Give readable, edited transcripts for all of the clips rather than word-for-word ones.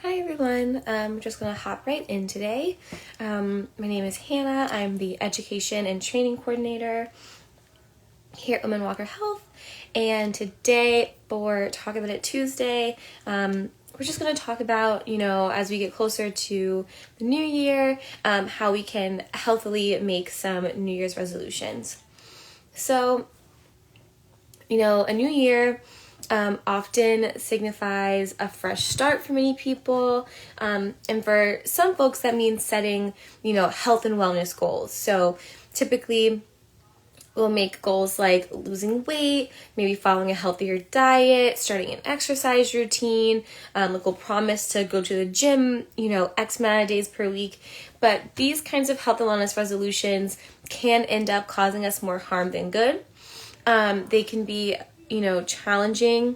Hi everyone, I'm just going to hop right in today. My name is Hannah. I'm the Education and Training Coordinator here at Whitman-Walker Health. And today, for Talk About It Tuesday, we're just going to talk about, as we get closer to the new year, how we can healthily make some New Year's resolutions. So, a new year often signifies a fresh start for many people. And for some folks, that means setting, health and wellness goals. So typically we'll make goals like losing weight, maybe following a healthier diet, starting an exercise routine. We'll promise to go to the gym, X amount of days per week. But these kinds of health and wellness resolutions can end up causing us more harm than good. They can be challenging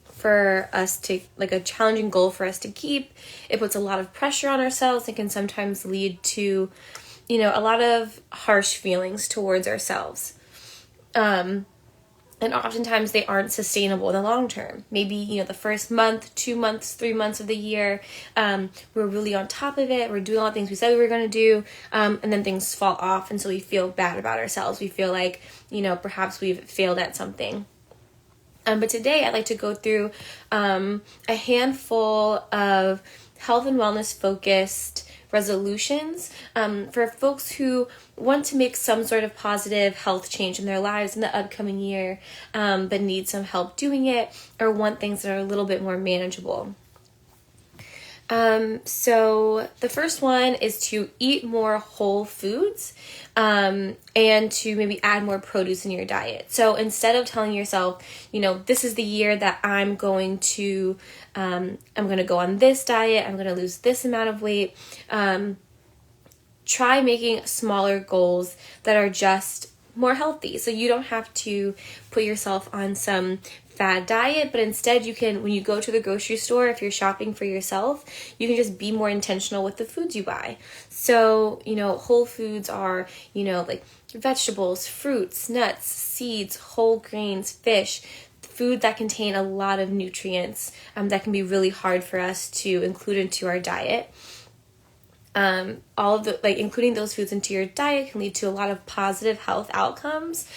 for us to, a challenging goal for us to keep. It puts a lot of pressure on ourselves and can sometimes lead to, a lot of harsh feelings towards ourselves. And oftentimes they aren't sustainable in the long term. Maybe, the first month, 2 months, 3 months of the year, we're really on top of it. We're doing all the things we said we were going to do. And then things fall off. And so we feel bad about ourselves. We feel like, perhaps we've failed at something. But today I'd like to go through a handful of health and wellness focused resolutions for folks who want to make some sort of positive health change in their lives in the upcoming year, but need some help doing it or want things that are a little bit more manageable. So the first one is to eat more whole foods, and to maybe add more produce in your diet. So instead of telling yourself, this is the year that I'm going to go on this diet, I'm going to lose this amount of weight, try making smaller goals that are just more healthy. So you don't have to put yourself on some fad diet, but instead you can, when you go to the grocery store, if you're shopping for yourself, you can just be more intentional with the foods you buy. So, whole foods are, like vegetables, fruits, nuts, seeds, whole grains, fish, food that contain a lot of nutrients that can be really hard for us to include into our diet. All of the, including those foods into your diet can lead to a lot of positive health outcomes,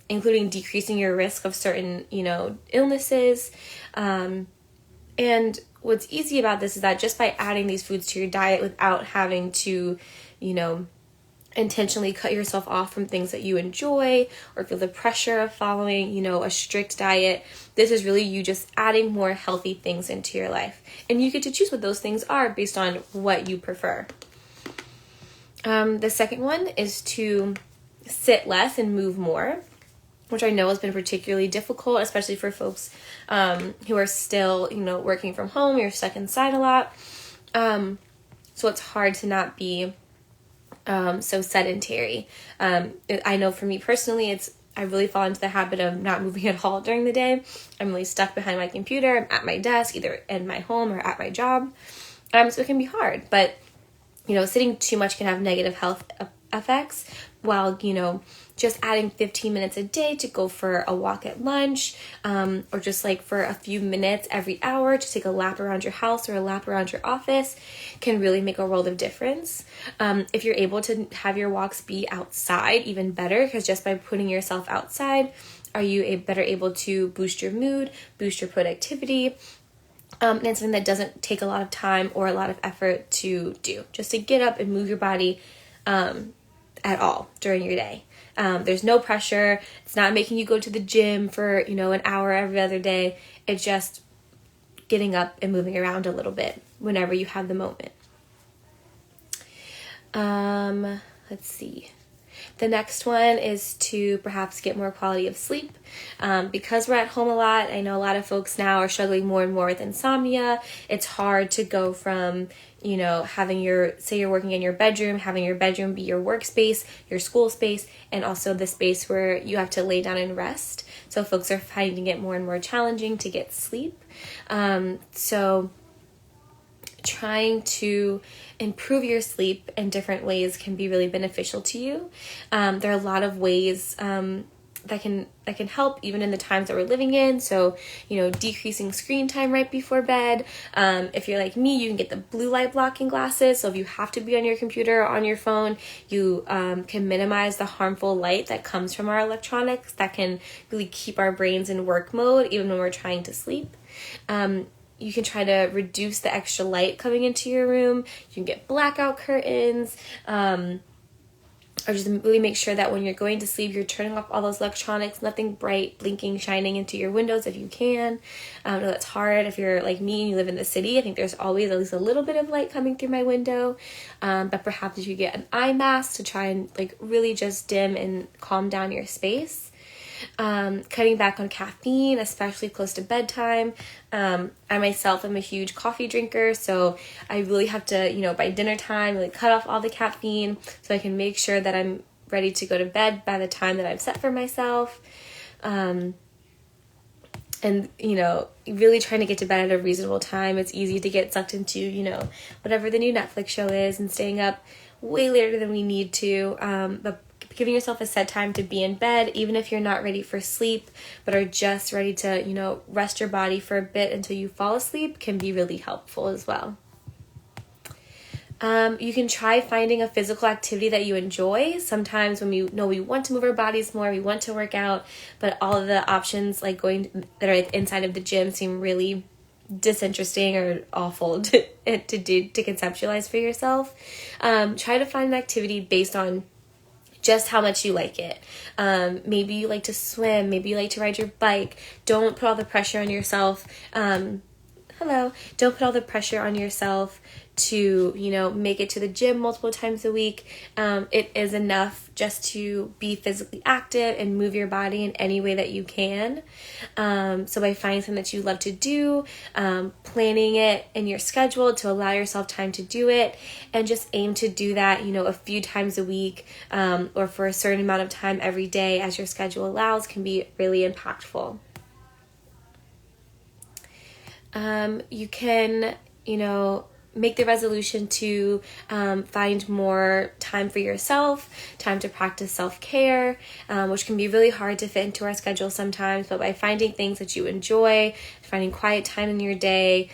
including decreasing your risk of certain, illnesses. And what's easy about this is that just by adding these foods to your diet without having to, intentionally cut yourself off from things that you enjoy or feel the pressure of following, a strict diet. This is really you just adding more healthy things into your life. And you get to choose what those things are based on what you prefer. The second one is to sit less and move more, which I know has been particularly difficult, especially for folks who are still, working from home. You're stuck inside a lot. So it's hard to not be so sedentary. I know for me personally, I really fall into the habit of not moving at all during the day. I'm really stuck behind my computer. I'm at my desk, either in my home or at my job. So it can be hard, but, sitting too much can have negative health effects, while, just adding 15 minutes a day to go for a walk at lunch, or just for a few minutes every hour to take a lap around your house or a lap around your office can really make a world of difference. If you're able to have your walks be outside, even better, because just by putting yourself outside, are you better able to boost your mood, boost your productivity, and it's something that doesn't take a lot of time or a lot of effort to do, just to get up and move your body at all during your day. There's no pressure. It's not making you go to the gym for, an hour every other day. It's just getting up and moving around a little bit whenever you have the moment. Let's see. The next one is to perhaps get more quality of sleep. Because we're at home a lot, I know a lot of folks now are struggling more and more with insomnia. It's hard to go from, having say you're working in your bedroom, having your bedroom be your workspace, your school space, and also the space where you have to lay down and rest. So folks are finding it more and more challenging to get sleep. So trying to improve your sleep in different ways can be really beneficial to you. There are a lot of ways that can help even in the times that we're living in. So, decreasing screen time right before bed. If you're like me, you can get the blue light blocking glasses. So if you have to be on your computer or on your phone, you can minimize the harmful light that comes from our electronics that can really keep our brains in work mode even when we're trying to sleep. You can try to reduce the extra light coming into your room. You can get blackout curtains. Or just really make sure that when you're going to sleep, you're turning off all those electronics, nothing bright, blinking, shining into your windows if you can. I know that's hard if you're like me and you live in the city. I think there's always at least a little bit of light coming through my window. But perhaps you could get an eye mask to try and like really just dim and calm down your space. Cutting back on caffeine, especially close to bedtime. I myself am a huge coffee drinker, so I really have to, by dinner time, really cut off all the caffeine so I can make sure that I'm ready to go to bed by the time that I've set for myself. And, really trying to get to bed at a reasonable time. It's easy to get sucked into, whatever the new Netflix show is and staying up way later than we need to. But giving yourself a set time to be in bed, even if you're not ready for sleep, but are just ready to, rest your body for a bit until you fall asleep, can be really helpful as well. You can try finding a physical activity that you enjoy. Sometimes when we know we want to move our bodies more, we want to work out, but all of the options that are inside of the gym seem really disinteresting or awful to conceptualize for yourself. Try to find an activity based on just how much you like it. Maybe you like to swim. Maybe you like to ride your bike. Don't put all the pressure on yourself. Don't put all the pressure on yourself to, make it to the gym multiple times a week. It is enough just to be physically active and move your body in any way that you can. So by finding something that you love to do, planning it in your schedule to allow yourself time to do it, and just aim to do that, a few times a week, or for a certain amount of time every day as your schedule allows, can be really impactful. You can, make the resolution to find more time for yourself, time to practice self-care, which can be really hard to fit into our schedule sometimes, but by finding things that you enjoy, finding quiet time in your day,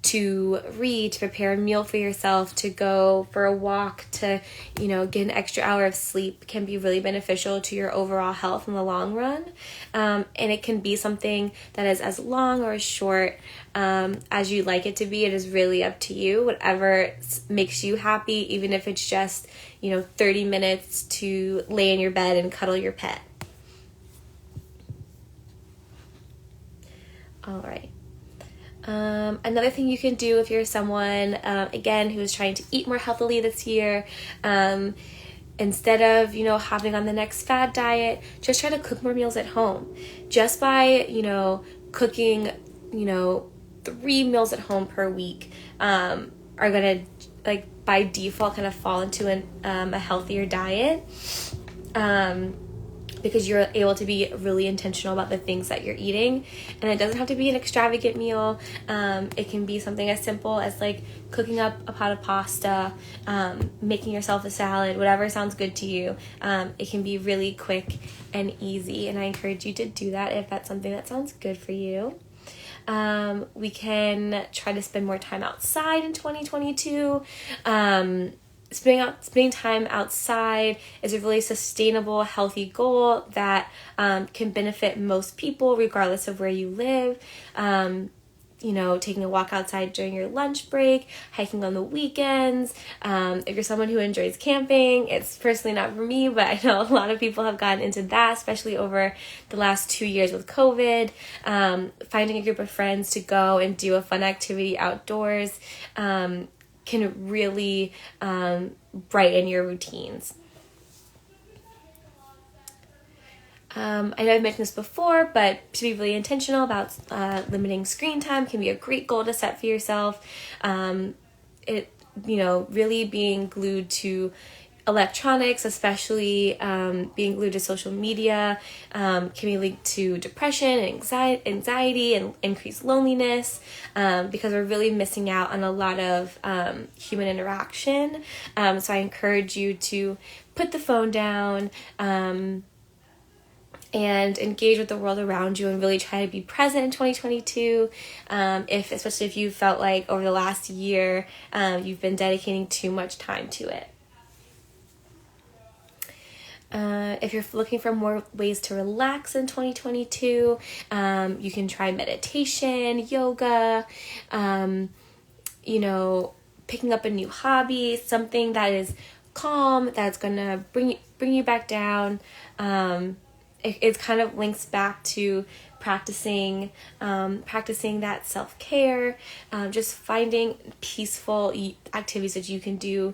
to read, to prepare a meal for yourself, to go for a walk, to, get an extra hour of sleep, can be really beneficial to your overall health in the long run. And it can be something that is as long or as short as you'd like it to be. It is really up to you, whatever makes you happy, even if it's just, 30 minutes to lay in your bed and cuddle your pet. All right. Another thing you can do if you're someone, again, who is trying to eat more healthily this year, instead of, hopping on the next fad diet, just try to cook more meals at home. Just by, cooking, 3 meals at home per week, are going to, by default, kind of fall into a healthier diet. Because you're able to be really intentional about the things that you're eating. And it doesn't have to be an extravagant meal. It can be something as simple as cooking up a pot of pasta, making yourself a salad, whatever sounds good to you. It can be really quick and easy, and I encourage you to do that if that's something that sounds good for you. We can try to spend more time outside in 2022. Spending time outside is a really sustainable, healthy goal that can benefit most people regardless of where you live. Taking a walk outside during your lunch break, hiking on the weekends. If you're someone who enjoys camping, it's personally not for me, but I know a lot of people have gotten into that, especially over the last 2 years with COVID. Finding a group of friends to go and do a fun activity outdoors can really brighten your routines. I know I've mentioned this before, but to be really intentional about limiting screen time can be a great goal to set for yourself. Really being glued to electronics, especially being glued to social media, can be linked to depression and anxiety and increased loneliness, because we're really missing out on a lot of human interaction. So I encourage you to put the phone down, and engage with the world around you and really try to be present in 2022. Especially if you felt like over the last year, you've been dedicating too much time to it. If you're looking for more ways to relax in 2022, you can try meditation, yoga, picking up a new hobby, something that is calm, that's going to bring you back down. It kind of links back to practicing that self-care, just finding peaceful activities that you can do,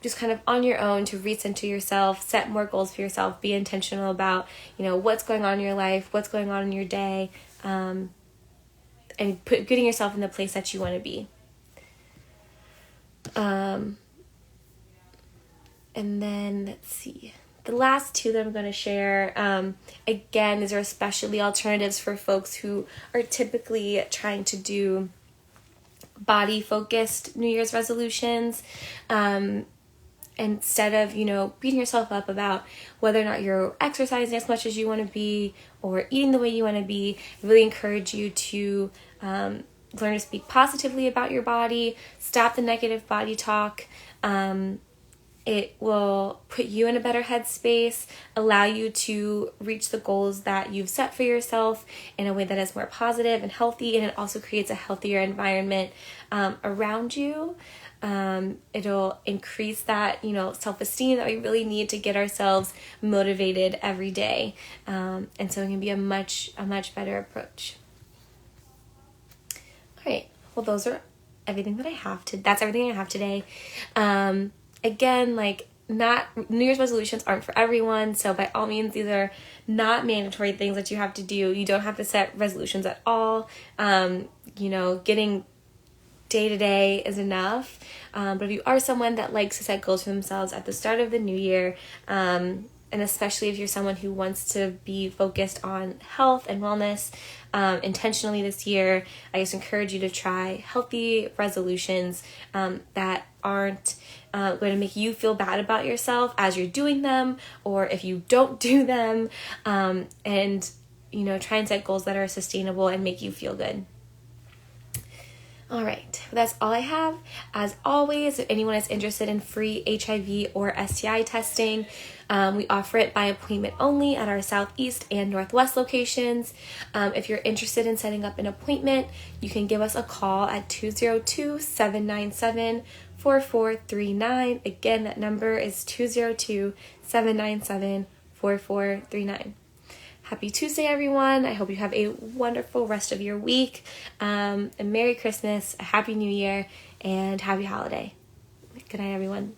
just kind of on your own to recenter yourself, set more goals for yourself, be intentional about, what's going on in your life, what's going on in your day, and getting yourself in the place that you want to be. And then let's see. The last two that I'm going to share, again, these are especially alternatives for folks who are typically trying to do body-focused New Year's resolutions. Instead of, beating yourself up about whether or not you're exercising as much as you want to be or eating the way you want to be, I really encourage you to learn to speak positively about your body, stop the negative body talk. It will put you in a better headspace, allow you to reach the goals that you've set for yourself in a way that is more positive and healthy, and it also creates a healthier environment around you. It'll increase that, self-esteem that we really need to get ourselves motivated every day. And so it can be a much better approach. All right. Well, those are everything that I have that's everything I have today. Again, not New Year's resolutions aren't for everyone. So by all means, these are not mandatory things that you have to do. You don't have to set resolutions at all. Getting day to day is enough. But if you are someone that likes to set goals for themselves at the start of the new year, and especially if you're someone who wants to be focused on health and wellness intentionally this year, I just encourage you to try healthy resolutions that aren't going to make you feel bad about yourself as you're doing them, or if you don't do them, and try and set goals that are sustainable and make you feel good. All right, that's all I have. As always, if anyone is interested in free HIV or STI testing, we offer it by appointment only at our Southeast and Northwest locations. If you're interested in setting up an appointment, you can give us a call at 202-797-4439. Again, that number is 202-797-4439. Happy Tuesday, everyone. I hope you have a wonderful rest of your week. A Merry Christmas, a Happy New Year, and Happy Holiday. Good night, everyone.